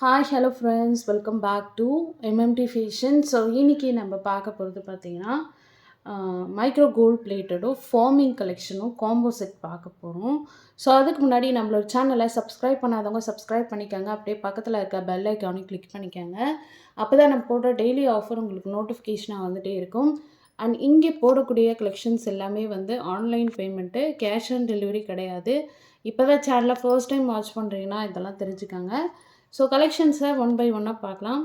Hi hello friends, welcome back to MMT fashion. So இன்றைக்கி நம்ம பார்க்க போகிறது பார்த்திங்கன்னா மைக்ரோ கோல்ட் பிளேட்டடும் ஃபார்மிங் கலெக்ஷனும் காம்போ செட் பார்க்க போகிறோம். ஸோ அதுக்கு முன்னாடி நம்மளோட சேனலை சப்ஸ்கிரைப் பண்ணாதவங்க சப்ஸ்கிரைப் பண்ணிக்கோங்க. அப்படியே பக்கத்தில் இருக்க பெல் ஐக்கானையும் கிளிக் பண்ணிக்கோங்க. அப்போ தான் நம்ம போடுற டெய்லி ஆஃபர் உங்களுக்கு நோட்டிஃபிகேஷனாக வந்துகிட்டே இருக்கும். அண்ட் இங்கே போடக்கூடிய கலெக்ஷன்ஸ் எல்லாமே வந்து online payment, cash on delivery கிடையாது. இப்போ தான் சேனலை ஃபர்ஸ்ட் டைம் வாட்ச் பண்ணுறீங்கன்னா இதெல்லாம் தெரிஞ்சுக்கோங்க. ஸோ கலெக்ஷன்ஸை ஒன் பை ஒன்னாக பார்க்கலாம்.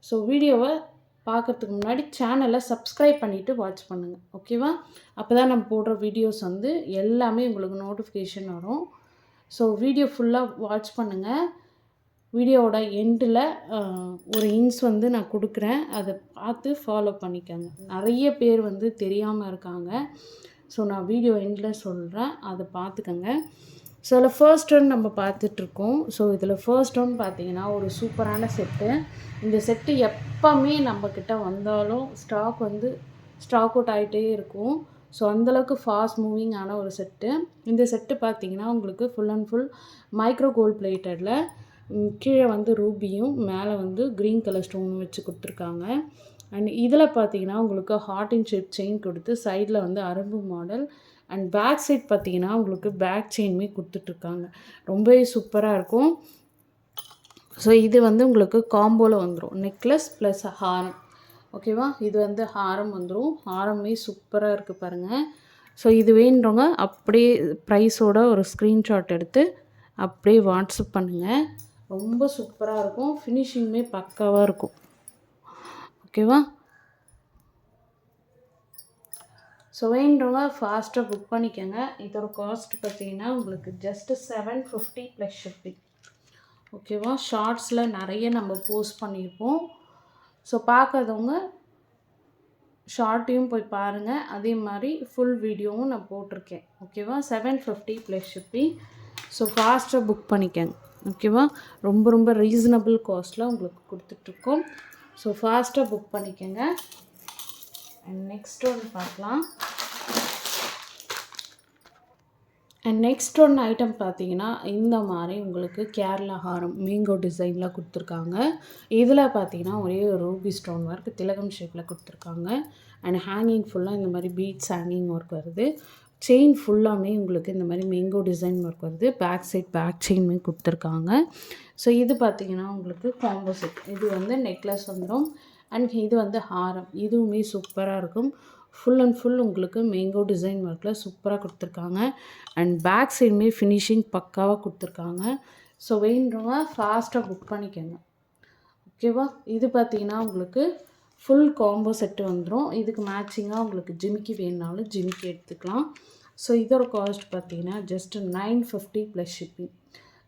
ஸோ வீடியோவை பார்க்குறதுக்கு முன்னாடி சேனலை சப்ஸ்கிரைப் பண்ணிவிட்டு வாட்ச் பண்ணுங்கள், ஓகேவா? அப்போ தான் நம்ம போடுற வீடியோஸ் வந்து எல்லாமே உங்களுக்கு நோட்டிஃபிகேஷன் வரும். ஸோ வீடியோ ஃபுல்லாக வாட்ச் பண்ணுங்கள். வீடியோவோட எண்டில் ஒரு இன்ஸ் வந்து நான் கொடுக்குறேன், அதை பார்த்து ஃபாலோ பண்ணிக்கோங்க. நிறைய பேர் வந்து தெரியாமல் இருக்காங்க. ஸோ நான் வீடியோ எண்டில் சொல்கிறேன், அதை பார்த்துக்கோங்க. ஸோ அதில் ஃபர்ஸ்ட் ஒன் நம்ம பார்த்துட்ருக்கோம். ஸோ இதில் ஃபர்ஸ்ட் ஒன் பார்த்திங்கன்னா ஒரு சூப்பரான செட்டு. இந்த செட்டு எப்போவுமே நம்மக்கிட்ட வந்தாலும் ஸ்டாக் அவுட் ஆகிட்டே இருக்கும். ஸோ அந்தளவுக்கு ஃபாஸ்ட் மூவிங் ஆன ஒரு செட்டு. இந்த செட்டு பார்த்திங்கன்னா உங்களுக்கு full and full micro gold பிளேட்டடில் கீழே வந்து ரூபியும் மேலே வந்து க்ரீன் கலர் ஸ்டோனும் வச்சு கொடுத்துருக்காங்க. அண்ட் இதில் பார்த்திங்கன்னா உங்களுக்கு ஹார்ட் இன் ஷேப் செயின் கொடுத்து சைடில் வந்து அரம்பு மாடல் அண்ட் பேக் சைட் பார்த்திங்கன்னா உங்களுக்கு பேக் செயினுமே கொடுத்துட்ருக்காங்க. ரொம்பவே சூப்பராக இருக்கும். ஸோ இது வந்து உங்களுக்கு காம்போவில் வந்துடும், நெக்லஸ் ப்ளஸ் ஹாரம், ஓகேவா? இது வந்து ஹாரம் வந்துடும். ஹாரமே சூப்பராக இருக்குது பாருங்கள். ஸோ இது வேணுறவங்க அப்படியே ப்ரைஸோட ஒரு ஸ்க்ரீன்ஷாட் எடுத்து அப்படியே வாட்ஸ்அப் பண்ணுங்கள். ரொம்ப சூப்பராக இருக்கும். ஃபினிஷிங்குமே பக்காவாக இருக்கும், ஓகேவா? ஸோ வேணுறவங்க ஃபாஸ்ட்டாக புக் பண்ணிக்கோங்க. இதோட காஸ்ட் பார்த்திங்கன்னா உங்களுக்கு ஜஸ்ட்டு 750 ப்ளஸ் ஷிப்பிங், ஓகேவா? ஷார்ட்ஸில் நிறைய நம்ம போஸ்ட் பண்ணியிருப்போம். ஸோ பார்க்காதவங்க ஷார்ட்டையும் போய் பாருங்கள். அதே மாதிரி ஃபுல் வீடியோவும் நான் போட்டிருக்கேன், ஓகேவா? 750 ப்ளஸ் ஷிப்பிங். ஸோ ஃபாஸ்ட்டாக புக் பண்ணிக்கோங்க, ஓகேவா? ரொம்ப ரொம்ப ரீசனபிள் காஸ்ட்டில் உங்களுக்கு கொடுத்துட்ருக்கோம். ஸோ ஃபாஸ்ட்டாக புக் பண்ணிக்கோங்க. அண்ட் நெக்ஸ்ட் ஒன்று பார்க்கலாம். அண்ட் நெக்ஸ்ட் ஒன்று ஐட்டம் பார்த்தீங்கன்னா இந்த மாதிரி உங்களுக்கு கேரளா ஹாரம் மேங்கோ டிசைனில் கொடுத்துருக்காங்க. இதில் பார்த்தீங்கன்னா ஒரே ஒரு ரூபி ஸ்டோன் ஒர்க் திலகம் ஷேப்பில் கொடுத்துருக்காங்க. அண்ட் ஹேங்கிங் ஃபுல்லாக இந்த மாதிரி பீட்ஸ் ஹேங்கிங் ஒர்க் வருது. செயின் ஃபுல்லாமே உங்களுக்கு இந்த மாதிரி மேங்கோ டிசைன் ஒர்க் வருது. பேக் சைட் பேக் செயின்மே கொடுத்துருக்காங்க. ஸோ இது பார்த்திங்கன்னா உங்களுக்கு காம்போ செட். இது வந்து நெக்லஸ் வந்துடும். அண்ட் இது வந்து ஹாரம், இதுவுமே சூப்பராக இருக்கும். ஃபுல் அண்ட் ஃபுல் உங்களுக்கு மேங்கோ டிசைன் ஒர்க்கில் சூப்பராக கொடுத்துருக்காங்க. அண்ட் பேக் சைடுமே ஃபினிஷிங் பக்காவாக கொடுத்துருக்காங்க. ஸோ வேணுறவங்க ஃபாஸ்ட்டாக புக் பண்ணிக்கோங்க, ஓகேவா? இது பார்த்திங்கன்னா உங்களுக்கு ஃபுல் காம்போ செட்டு வந்துடும். இதுக்கு மேட்சிங்காக உங்களுக்கு ஜிமிக்கி வேணுனாலும் ஜிமிக்கி எடுத்துக்கலாம். ஸோ இதோட காஸ்ட் பார்த்திங்கன்னா ஜஸ்ட்டு 950 ப்ளஸ் ஷிப்பிங்.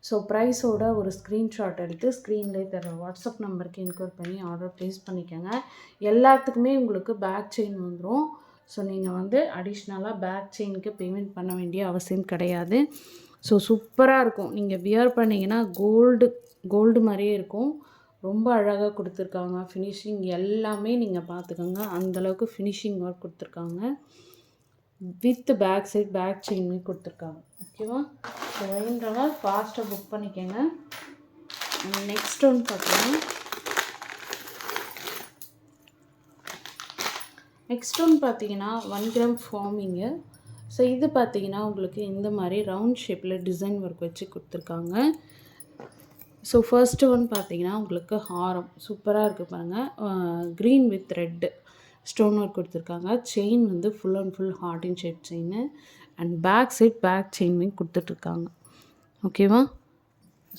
ஸோ ப்ரைஸோட ஒரு ஸ்க்ரீன்ஷாட் எடுத்து ஸ்க்ரீன்லேயே தர வாட்ஸ்அப் நம்பருக்கு என்கொயர் பண்ணி ஆர்டர் ப்ளேஸ் பண்ணிக்கோங்க. எல்லாத்துக்குமே உங்களுக்கு பேக் செயின் வந்துடும். ஸோ நீங்கள் வந்து அடிஷ்னலாக பேக் செயினுக்கு பேமெண்ட் பண்ண வேண்டிய அவசியம் கிடையாது. ஸோ சூப்பராக இருக்கும். நீங்கள் வியர் பண்ணிங்கன்னா கோல்டு மாதிரியே இருக்கும். ரொம்ப அழகாக கொடுத்துருக்காங்க. ஃபினிஷிங் எல்லாமே நீங்கள் பார்த்துக்கோங்க, அந்தளவுக்கு ஃபினிஷிங் ஒர்க் கொடுத்துருக்காங்க. வித் பேக் சைட் பேக் செயின்மே கொடுத்துருக்காங்க, ஓகேவா? ஸோ வேணுன்றவங்க ஃபாஸ்ட்டாக புக் பண்ணிக்கோங்க. நெக்ஸ்ட் ஒன்று பார்த்தீங்கன்னா பார்த்தீங்கன்னா 1 கிராம் ஃபார்மிங்கு. ஸோ இது பார்த்தீங்கன்னா உங்களுக்கு இந்த மாதிரி ரவுண்ட் ஷேப்பில் டிசைன் ஒர்க் வச்சு கொடுத்துருக்காங்க. ஸோ ஃபர்ஸ்ட்டு ஒன் பார்த்தீங்கன்னா உங்களுக்கு ஹாரம் சூப்பராக இருக்குது பாருங்கள். Green with red stone work கொடுத்துருக்காங்க. செயின் வந்து full and full heart in shape chain. And back side back செயின்மே கொடுத்துட்ருக்காங்க, ஓகேவா?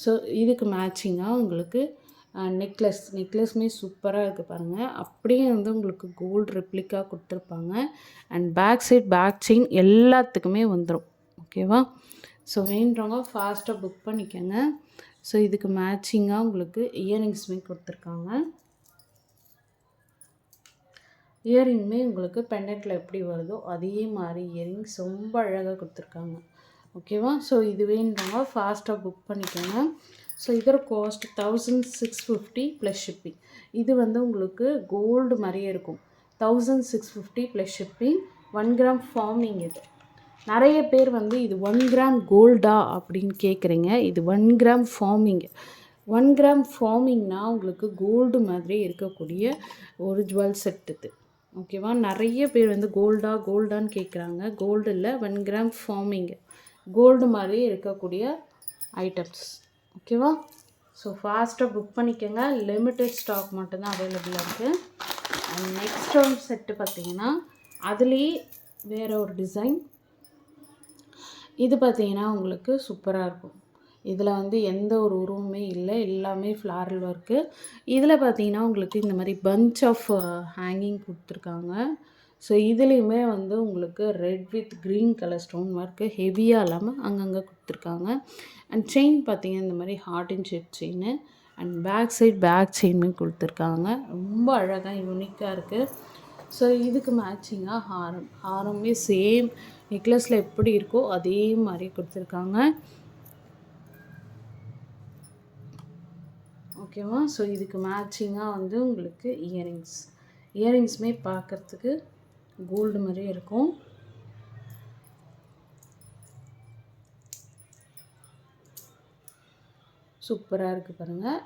ஸோ இதுக்கு மேட்சிங்காக உங்களுக்கு நெக்லஸ்மே சூப்பராக இருக்குது பாருங்கள். அப்படியே வந்து உங்களுக்கு கோல்டு ரெப்ளிக்கா கொடுத்துருப்பாங்க. And back side back chain எல்லாத்துக்குமே வந்துடும், ஓகேவா? ஸோ வேணுறவங்க ஃபாஸ்ட்டாக புக் பண்ணிக்கோங்க. ஸோ இதுக்கு மேட்சிங்காக உங்களுக்கு இயரிங்ஸுமே கொடுத்துருக்காங்க. இயரிங்குமே உங்களுக்கு பெண்டன்ட்டில் எப்படி வருதோ அதே மாதிரி இயரிங்ஸ் ரொம்ப அழகாக கொடுத்துருக்காங்க, ஓகேவா? ஸோ இது வேணுறவங்க ஃபாஸ்ட்டாக புக் பண்ணிக்கோங்க. ஸோ இதோட காஸ்ட் 1650 ப்ளஸ் ஷிப்பிங். இது வந்து உங்களுக்கு கோல்டு மாதிரியே இருக்கும். 1650 ப்ளஸ் ஷிப்பிங். 1 gram farming. இது நிறைய பேர் வந்து இது 1 கிராம் கோல்டா அப்படின்னு கேட்குறீங்க. இது 1 கிராம் ஃபார்மிங். 1 கிராம் ஃபார்மிங்னா உங்களுக்கு கோல்டு மாதிரி இருக்கக்கூடிய ஒரு ஜுவல் செட் இது. ஓகேவா? நிறைய பேர் வந்து கோல்டான்னு கேட்குறாங்க. கோல்டு இல்லை, 1 கிராம் ஃபார்மிங் கோல்டு மாதிரி இருக்கக்கூடிய ஐட்டம்ஸ். ஓகேவா? ஸோ ஃபாஸ்ட்டாக புக் பண்ணிக்கோங்க. லிமிட்டட் ஸ்டாக் மட்டும்தான் அவைலபிளாக இருக்குது. அண்ட் நெக்ஸ்ட் ஒன் செட்டு பார்த்திங்கன்னா அதுலேயே வேறு ஒரு டிசைன். இது பார்த்திங்கன்னா உங்களுக்கு சூப்பராக இருக்கும். இதில் வந்து எந்த ஒரு உருவமே இல்லை, எல்லாமே ஃப்ளாரல் ஒர்க்கு. இதில் பார்த்திங்கன்னா உங்களுக்கு இந்த மாதிரி பஞ்ச் ஆஃப் ஹேங்கிங் கொடுத்துருக்காங்க. ஸோ இதுலேயுமே வந்து உங்களுக்கு red with green colour stone work ஹெவியாக இல்லாமல் அங்கங்கே கொடுத்துருக்காங்க. அண்ட் செயின் பார்த்திங்கன்னா இந்த மாதிரி heart and shape chain. And back side back செயினுமே கொடுத்துருக்காங்க. ரொம்ப அழகாக யூனிக்காக இருக்குது. ஸோ இதுக்கு மேட்சிங்காக ஹாரமே சேம் நெக்லஸில் எப்படி இருக்கோ அதே மாதிரி கொடுத்துருக்காங்க. ஓகேவா? ஸோ இதுக்கு மேட்சிங்காக வந்து உங்களுக்கு இயரிங்ஸுமே பார்க்குறதுக்கு கோல்டு மாதிரி இருக்கும். சூப்பராக இருக்குது பாருங்கள்.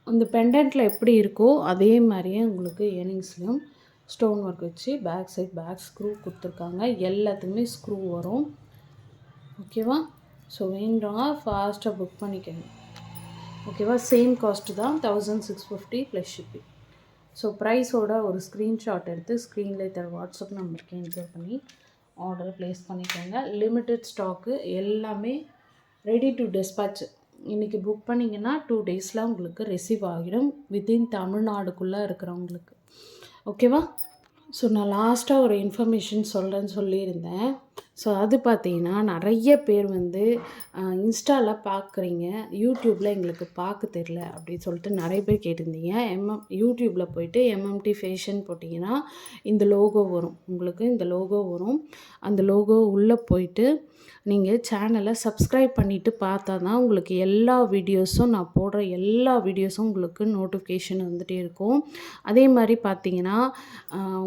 அந்த பெண்டன்ட்டில் எப்படி இருக்கோ அதே மாதிரியே உங்களுக்கு இயரிங்ஸ்லையும் ஸ்டோன் ஒர்க் வச்சு பேக் சைட் பேக் ஸ்க்ரூ கொடுத்துருக்காங்க. எல்லாத்துக்குமே ஸ்க்ரூ வரும். ஓகேவா? ஸோ வேண்டுறவங்க ஃபாஸ்ட்டாக புக் பண்ணிக்கோங்க. ஓகேவா? சேம் காஸ்ட்டு தான் 1650 ப்ளஸ் ஷிப்பிங். ஸோ ப்ரைஸோட ஒரு ஸ்க்ரீன்ஷாட் எடுத்து ஸ்க்ரீனில் தர வாட்ஸ்அப் நம்பருக்கு என்டர் பண்ணி ஆர்டர் ப்ளேஸ் பண்ணிக்கோங்க. லிமிட்டட் ஸ்டாக்கு, எல்லாமே ரெடி டு டிஸ்பேட்ச். இன்றைக்கி புக் பண்ணிங்கன்னா 2 டேஸில் உங்களுக்கு ரிசீவ் ஆகிடும், வித்தின் தமிழ்நாடுக்குள்ளே இருக்கிறவங்களுக்கு. ஓகேவா? ஸோ நான் லாஸ்ட்டாக ஒரு இன்ஃபர்மேஷன் சொல்கிறேன்னு சொல்லியிருந்தேன். ஸோ அது பார்த்தீங்கன்னா நிறைய பேர் வந்து இன்ஸ்டாவில் பார்க்குறீங்க, யூடியூப்பில் எங்களுக்கு பார்க்க தெரில அப்படின்னு சொல்லிட்டு நிறைய பேர் கேட்டிருந்தீங்க. யூடியூப்பில் போய்ட்டு எம்எம்டி ஃபேஷன் போட்டிங்கன்னா இந்த லோகோ வரும், உங்களுக்கு இந்த லோகோ வரும். அந்த லோகோ உள்ளே போயிட்டு நீங்கள் சேனலை சப்ஸ்கிரைப் பண்ணிவிட்டு பார்த்தா தான் உங்களுக்கு எல்லா வீடியோஸும், நான் போடுற எல்லா வீடியோஸும் உங்களுக்கு நோட்டிஃபிகேஷன் வந்துகிட்டே இருக்கும். அதே மாதிரி பார்த்தீங்கன்னா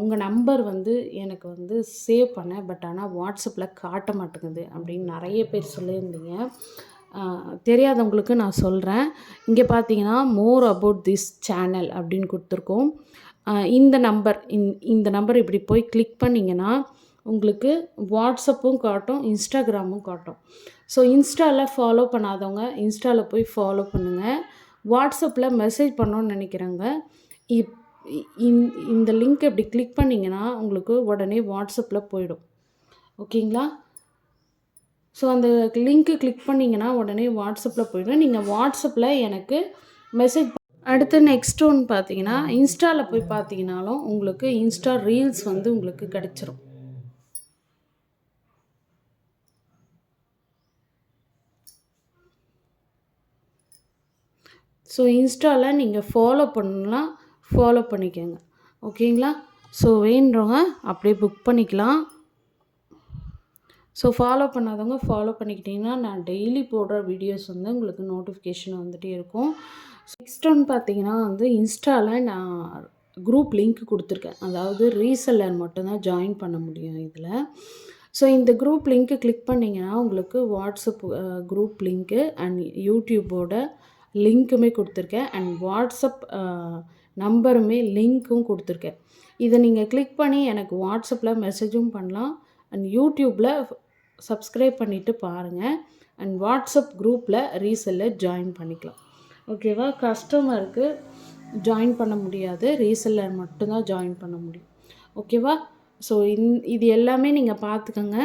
உங்கள் நம்பர் வந்து எனக்கு வந்து சேவ் பண்ணேன், பட் ஆனால் வாட்ஸ்அப்பில் காட்ட மாட்டேங்குது அப்படின்னு நிறைய பேர் சொல்லியிருந்தீங்க. தெரியாதவங்களுக்கு நான் சொல்கிறேன். இங்கே பார்த்தீங்கன்னா மோர் அபவுட் திஸ் சேனல் அப்படின்னு கொடுத்துருக்கோம். இந்த நம்பர் இப்படி போய் கிளிக் பண்ணிங்கன்னா உங்களுக்கு வாட்ஸ்அப்பும் காட்டும், இன்ஸ்டாகிராமும் காட்டும். ஸோ இன்ஸ்டாவில் ஃபாலோ பண்ணாதவங்க இன்ஸ்டாவில் போய் ஃபாலோ பண்ணுங்கள். வாட்ஸ்அப்பில் மெசேஜ் பண்ணணுன்னு நினைக்கிறேங்க. இந்த லிங்க் இப்படி கிளிக் பண்ணிங்கன்னா உங்களுக்கு உடனே வாட்ஸ்அப்பில் போயிடும். ஓகேங்களா? ஸோ அந்த லிங்க்கு கிளிக் பண்ணிங்கன்னா உடனே வாட்ஸ்அப்பில் போயிடும். நீங்கள் வாட்ஸ்அப்பில் எனக்கு மெசேஜ் அடுத்து நெக்ஸ்ட் ஒன்று பார்த்தீங்கன்னா இன்ஸ்டாவில் போய் பார்த்தீங்கன்னாலும் உங்களுக்கு இன்ஸ்டா ரீல்ஸ் வந்து உங்களுக்கு கிடச்சிரும். ஸோ இன்ஸ்டாவில் நீங்கள் ஃபாலோ பண்ணலாம், ஃபாலோ பண்ணிக்கோங்க. ஓகேங்களா? ஸோ வேண்டுறவங்க அப்படியே புக் பண்ணிக்கலாம். ஸோ ஃபாலோ பண்ணாதவங்க ஃபாலோ பண்ணிக்கிட்டிங்கன்னா நான் டெய்லி போடுற வீடியோஸ் வந்து உங்களுக்கு நோட்டிஃபிகேஷன் வந்துகிட்டே இருக்கும். நெக்ஸ்ட் ஒன்று பார்த்தீங்கன்னா வந்து இன்ஸ்டாவில் நான் குரூப் லிங்க் கொடுத்துருக்கேன். அதாவது ரீசெல்லர் மட்டும்தான் ஜாயின் பண்ண முடியும் இதில். ஸோ இந்த குரூப் லிங்க்கு கிளிக் பண்ணிங்கன்னா உங்களுக்கு வாட்ஸ்அப் குரூப் லிங்க்கு அண்ட் யூடியூப்போட லிங்க்குமே கொடுத்துருக்கேன். அண்ட் வாட்ஸ்அப் நம்பருமே லிங்க்கும் கொடுத்துருக்கேன். இதை நீங்கள் கிளிக் பண்ணி எனக்கு வாட்ஸ்அப்பில் மெசேஜும் பண்ணலாம். அண்ட் யூடியூப்பில் சப்ஸ்கிரைப் பண்ணிவிட்டு பாருங்கள். அண்ட் வாட்ஸ்அப் குரூப்பில் ரீசெல்லர் ஜாயின் பண்ணிக்கலாம். ஓகேவா? கஸ்டமருக்கு ஜாயின் பண்ண முடியாது, ரீசெல்லர் மட்டும்தான் ஜாயின் பண்ண முடியும். ஓகேவா? ஸோ இது எல்லாமே நீங்கள் பார்த்துக்கோங்க.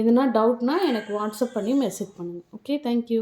எதுனா டவுட்னால் எனக்கு வாட்ஸ்அப் பண்ணி மெசேஜ் பண்ணுங்கள். Okay, thank you.